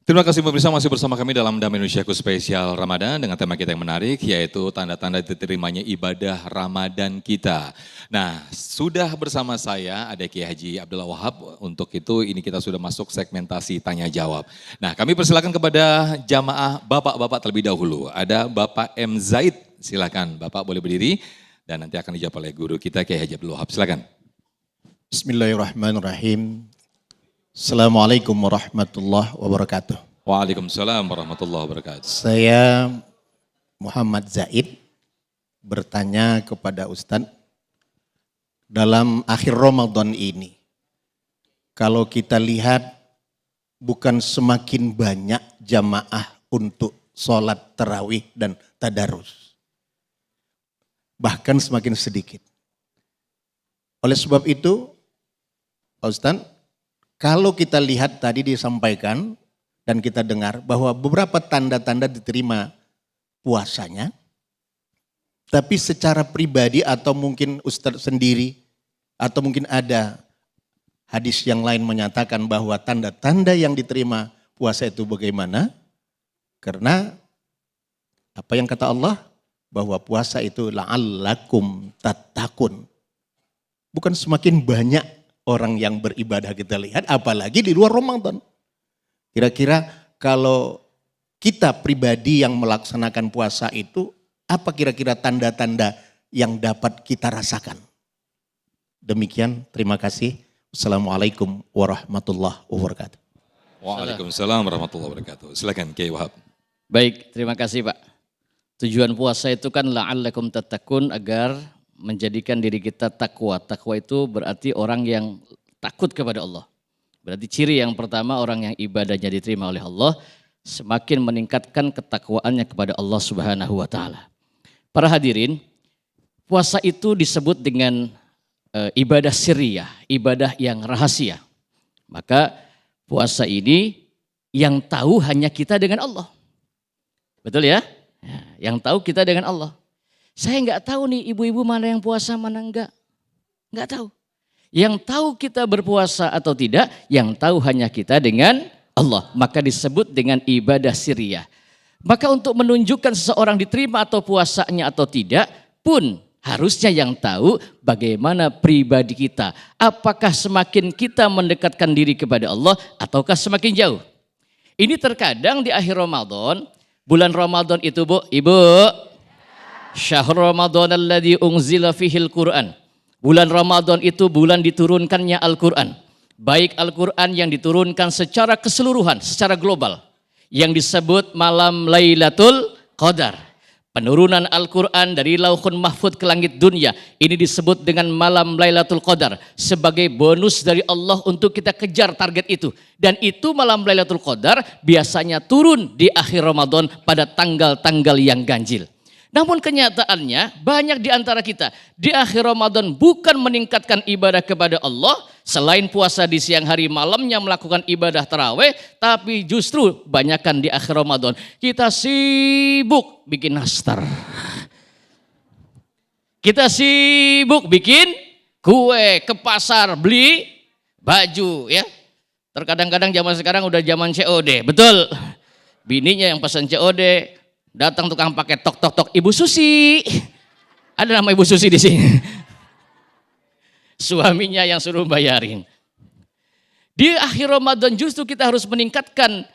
Terima kasih pemirsa, masih bersama kami dalam Damai Indonesiaku spesial Ramadan dengan tema kita yang menarik yaitu tanda-tanda diterimanya ibadah Ramadan kita. Nah, sudah bersama saya ada Kiai Haji Abdullah Wahab. Untuk itu ini kita sudah masuk segmentasi tanya jawab. Nah, kami persilakan kepada jamaah bapak-bapak terlebih dahulu. Ada Bapak M. Zaid, silakan Bapak boleh berdiri dan nanti akan dijawab oleh guru kita Kiai Haji Abdullah Wahab. Silakan. Bismillahirrahmanirrahim. Assalamualaikum warahmatullahi wabarakatuh. Waalaikumsalam warahmatullahi wabarakatuh. Saya Muhammad Zaid bertanya kepada Ustadz, dalam akhir Ramadan ini, kalau kita lihat bukan semakin banyak jamaah untuk sholat tarawih dan tadarus, bahkan semakin sedikit. Oleh sebab itu, Pak Ustadz, kalau kita lihat tadi disampaikan dan kita dengar bahwa beberapa tanda-tanda diterima puasanya, tapi secara pribadi atau mungkin Ustadz sendiri atau mungkin ada hadis yang lain menyatakan bahwa tanda-tanda yang diterima puasa itu bagaimana? Karena apa yang kata Allah? Bahwa puasa itu la'allakum tattaqun. Bukan semakin banyak orang yang beribadah kita lihat, apalagi di luar Ramadan. Kira-kira kalau kita pribadi yang melaksanakan puasa itu, apa kira-kira tanda-tanda yang dapat kita rasakan? Demikian, terima kasih. Assalamualaikum warahmatullahi wabarakatuh. Waalaikumsalam warahmatullahi wabarakatuh. Silakan Kiai Wahab. Baik, terima kasih Pak. Tujuan puasa itu kan la'allakum tattaqun, agar menjadikan diri kita takwa. Takwa itu berarti orang yang takut kepada Allah. Berarti ciri yang pertama, orang yang ibadahnya diterima oleh Allah semakin meningkatkan ketakwaannya kepada Allah Subhanahu wa taala. Para hadirin, puasa itu disebut dengan ibadah sirriyah, ibadah yang rahasia. Maka puasa ini yang tahu hanya kita dengan Allah. Betul ya? Yang tahu kita dengan Allah. Saya nggak tahu nih ibu-ibu mana yang puasa mana enggak. Nggak tahu. Yang tahu kita berpuasa atau tidak, yang tahu hanya kita dengan Allah. Maka disebut dengan ibadah sirriyah. Maka untuk menunjukkan seseorang diterima atau puasanya atau tidak pun harusnya yang tahu bagaimana pribadi kita. Apakah semakin kita mendekatkan diri kepada Allah ataukah semakin jauh. Ini terkadang di akhir Ramadan, bulan Ramadan itu Bu, Ibu, Syahrul Ramadan alladzi unzila fihil Qur'an. Bulan Ramadan itu bulan diturunkannya Al-Quran. Baik Al-Quran yang diturunkan secara keseluruhan, secara global. Yang disebut malam Lailatul Qadar. Penurunan Al-Quran dari Lauhun Mahfud ke langit dunia. Ini disebut dengan malam Lailatul Qadar. Sebagai bonus dari Allah untuk kita kejar target itu. Dan itu malam Lailatul Qadar biasanya turun di akhir Ramadan pada tanggal-tanggal yang ganjil. Namun kenyataannya banyak di antara kita di akhir Ramadan bukan meningkatkan ibadah kepada Allah, selain puasa di siang hari malamnya melakukan ibadah tarawih, tapi justru banyakkan di akhir Ramadan kita sibuk bikin nastar. Kita sibuk bikin kue, ke pasar beli baju ya. Terkadang-kadang zaman sekarang udah zaman COD, betul. Bininya yang pesan COD, datang tukang pakai tok-tok-tok, Ibu Susi. Ada nama Ibu Susi di sini. Suaminya yang suruh bayarin. Di akhir Ramadan justru kita harus meningkatkan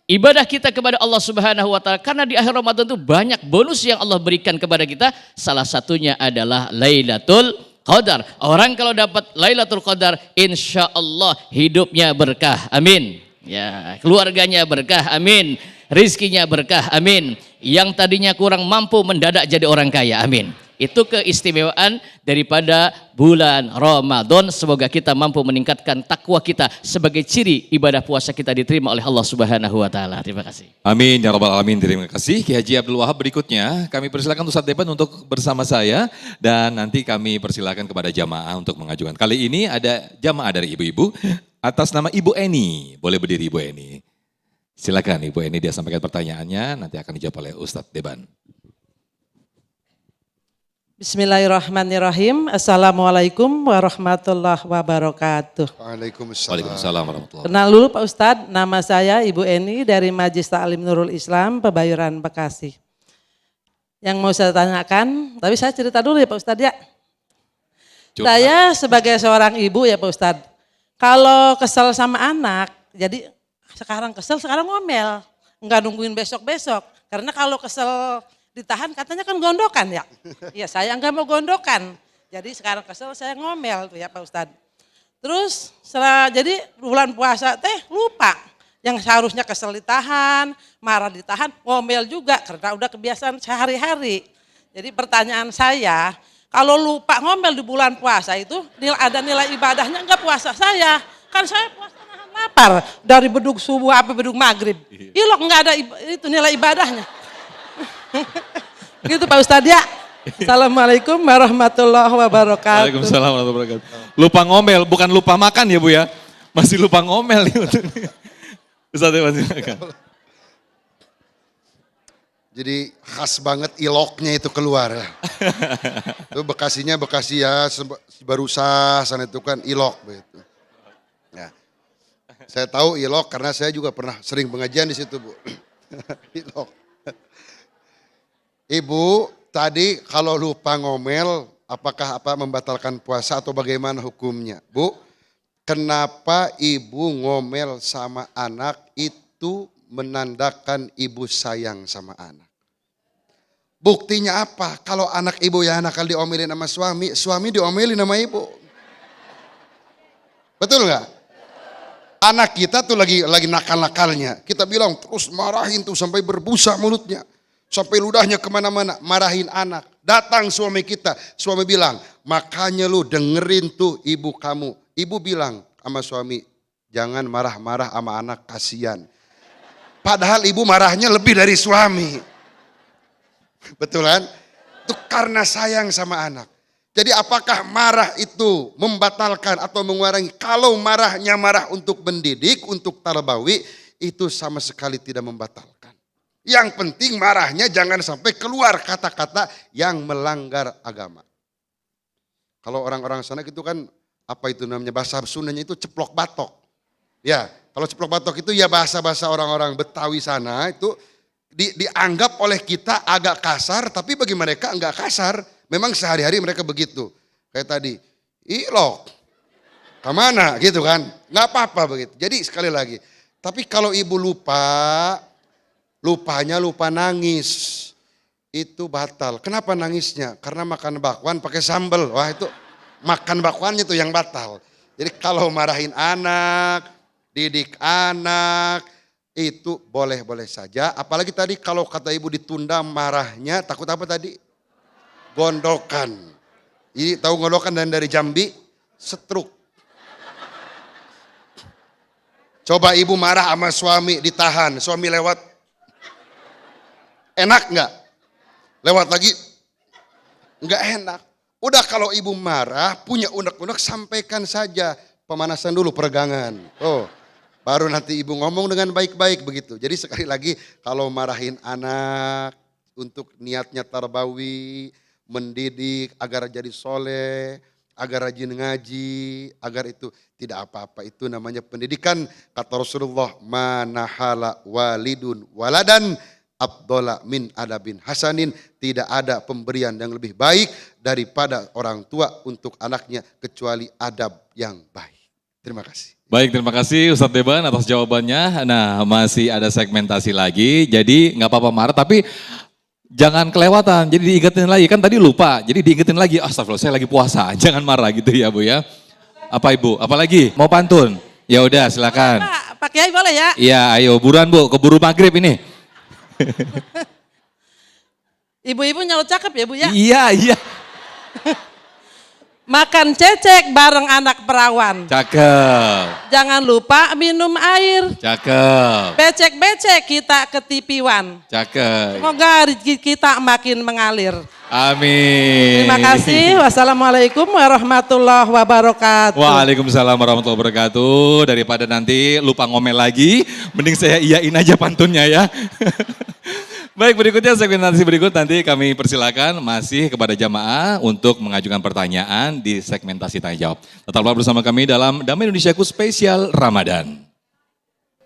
ibadah kita kepada Allah Subhanahu wa taala, karena di akhir Ramadan itu banyak bonus yang Allah berikan kepada kita. Salah satunya adalah Lailatul Qadar. Orang kalau dapat Lailatul Qadar, insya Allah hidupnya berkah. Amin. Ya, keluarganya berkah. Amin. Rizkinya berkah, amin. Yang tadinya kurang mampu mendadak jadi orang kaya, amin. Itu keistimewaan daripada bulan Ramadan. Semoga kita mampu meningkatkan takwa kita sebagai ciri ibadah puasa kita diterima oleh Allah Subhanahu wa taala. Terima kasih. Amin ya rabbal alamin. Terima kasih Kiai Haji Abdul Wahab. Berikutnya kami persilakan Ustadz Deban untuk bersama saya dan nanti kami persilakan kepada jamaah untuk mengajukan. Kali ini ada jamaah dari ibu-ibu atas nama Ibu Eni. Boleh berdiri Ibu Eni. Silakan Ibu Eni, dia sampaikan pertanyaannya, nanti akan dijawab oleh Ustadz Deban. Bismillahirrahmanirrahim. Assalamualaikum warahmatullahi wabarakatuh. Waalaikumsalam. Waalaikumsalam warahmatullahi Kenal dulu Pak Ustadz, nama saya Ibu Eni dari Majelis Ta'lim Nurul Islam, Pebayuran, Bekasi. Yang mau saya tanyakan, tapi saya cerita dulu ya Pak Ustadz ya. Curhat. Saya sebagai seorang ibu ya Pak Ustadz, kalau kesel sama anak, jadi sekarang kesel, sekarang ngomel. Enggak nungguin besok-besok, karena kalau kesel ditahan katanya kan gondokan ya. Ya saya enggak mau gondokan, jadi sekarang kesel saya ngomel tuh ya Pak Ustadz. Terus jadi bulan puasa teh lupa, yang seharusnya kesel ditahan, marah ditahan, ngomel juga karena udah kebiasaan sehari-hari. Jadi pertanyaan saya, kalau lupa ngomel di bulan puasa itu ada nilai ibadahnya enggak puasa saya? Kan saya puasa nahan lapar dari bedug subuh sampai bedug maghrib. Ilok enggak ada itu nilai ibadahnya. Gitu Pak Ustadz ya. Assalamualaikum warahmatullahi wabarakatuh. Waalaikumsalam warahmatullahi wabarakatuh. Lupa ngomel, bukan lupa makan ya Bu ya. Masih lupa ngomel nih. Ustaz Iwan silakan. Jadi khas banget iloknya itu keluar ya. Itu Bekasinya Bekasi ya, Barusa sana itu kan ilok begitu. Ya. Saya tahu ilok karena saya juga pernah sering pengajian di situ Bu. Ilok. Ibu, tadi kalau lupa ngomel, apakah membatalkan puasa atau bagaimana hukumnya? Bu, kenapa ibu ngomel sama anak itu menandakan ibu sayang sama anak? Buktinya apa? Kalau anak ibu ya nakal diomelin sama suami, suami diomelin sama ibu. Betul nggak? Anak kita tuh lagi nakal-nakalnya, kita bilang terus marahin tuh sampai berbusa mulutnya. Sampai ludahnya kemana-mana, marahin anak. Datang suami kita, suami bilang, makanya lu dengerin tuh ibu kamu. Ibu bilang sama suami, jangan marah-marah sama anak, kasihan. Padahal ibu marahnya lebih dari suami. Betul kan? Itu karena sayang sama anak. Jadi apakah marah itu membatalkan atau mengurangi? Kalau marahnya marah untuk mendidik, untuk tarbawi, itu sama sekali tidak membatalkan. Yang penting marahnya jangan sampai keluar kata-kata yang melanggar agama. Kalau orang-orang sana gitu kan, apa itu namanya, bahasa Sundanya itu ceplok batok. Ya, kalau ceplok batok itu ya bahasa-bahasa orang-orang Betawi sana itu dianggap oleh kita agak kasar, tapi bagi mereka enggak kasar. Memang sehari-hari mereka begitu. Kayak tadi, ilok, kemana gitu kan, nggak apa-apa begitu. Jadi sekali lagi, tapi kalau ibu lupanya lupa nangis, itu batal. Kenapa nangisnya? Karena makan bakwan pakai sambal. Wah itu makan bakwannya itu yang batal. Jadi kalau marahin anak, didik anak, itu boleh-boleh saja. Apalagi tadi kalau kata ibu ditunda marahnya, takut apa tadi? Gondokan. Ini tahu gondokan dari Jambi? Setruk. Coba ibu marah sama suami ditahan, suami lewat. Enak enggak? Lewat lagi? Enggak enak. Udah kalau ibu marah, punya unek-unek sampaikan saja. Pemanasan dulu peregangan. Oh, baru nanti ibu ngomong dengan baik-baik begitu. Jadi sekali lagi kalau marahin anak untuk niatnya tarbawi, mendidik agar jadi soleh, agar rajin ngaji, agar itu tidak apa-apa. Itu namanya pendidikan. Kata Rasulullah, manahala walidun waladan abdola min adabin hasanin. Tidak ada pemberian yang lebih baik daripada orang tua untuk anaknya kecuali adab yang baik. Terima kasih. Baik, terima kasih Ustadz Deban atas jawabannya. Nah, masih ada segmentasi lagi. Jadi nggak apa-apa marah, tapi jangan kelewatan. Jadi diingetin lagi, kan tadi lupa. Jadi diingetin lagi, astagfirullah saya lagi puasa. Jangan marah gitu ya Bu ya. Apa Ibu? Apalagi? Mau pantun? Ya udah silakan. Pak Kiai boleh ya? Iya, ayo buruan Bu, keburu maghrib ini. Ibu-ibu nyaut cakep ya Bu ya? Iya. Makan cecek bareng anak perawan. Cakep. Jangan lupa minum air. Cakep. Becek-becek kita ketipiwan. Cakep. Semoga rezeki kita makin mengalir. Amin. Terima kasih. Wassalamualaikum warahmatullahi wabarakatuh. Waalaikumsalam warahmatullahi wabarakatuh. Daripada nanti lupa ngomel lagi, mending saya iyain aja pantunnya ya. Baik, berikutnya segmentasi berikut nanti kami persilakan masih kepada jamaah untuk mengajukan pertanyaan di segmentasi tanya jawab. Tetaplah bersama kami dalam Damai Indonesiaku Spesial Ramadan.